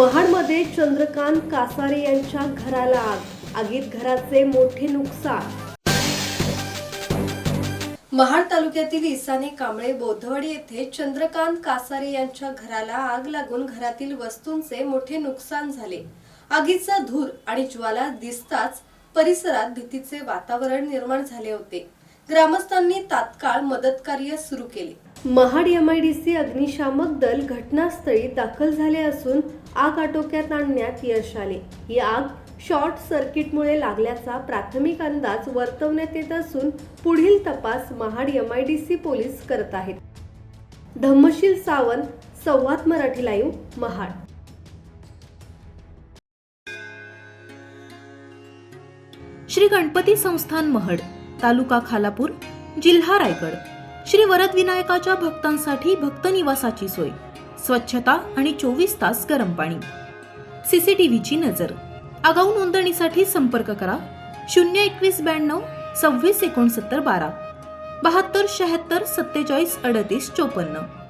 महाडमध्ये चंद्रकांत कासारे यांच्या घराला आग, आगीत घराचे मोठे नुकसान। महाड तालुक्यातील इसाने कांबळे बौद्धवाडी येथे चंद्रकांत कासारे यांच्या घराला आग लागून घरातील वस्तूंचे मोठे नुकसान झाले। आगीचा धूर आणि ज्वाला दिसताच परिसरात भीतीचे वातावरण निर्माण झाले होते। ग्रामस्थांनी तात्काळ मदत कार्य सुरू केले। महाड MIDC अग्निशामक दल घटनास्थळी दाखल झाले असून आग आटोक्यात आणण्यात यश आले। ही आग शॉर्ट सर्किटमुळे लागल्याचा प्राथमिक अंदाज वर्तवण्यात येत असून पुढील तपास महाड MIDC पोलीस करत आहेत। धम्मशील सावंत, संवाद मराठी लाईव्ह, महाड। श्री गणपती संस्थान महड, तालुका खालापूर, जिल्हा रायगड। श्री वरद विनायकाच्या भक्तांसाठी भक्त निवासाची सोय, स्वच्छता आणि 24 तास गरम पाणी, CCTVची नजर। आगाऊ नोंदणीसाठी संपर्क करा 02192 26 69 12 72 76 47 38 54।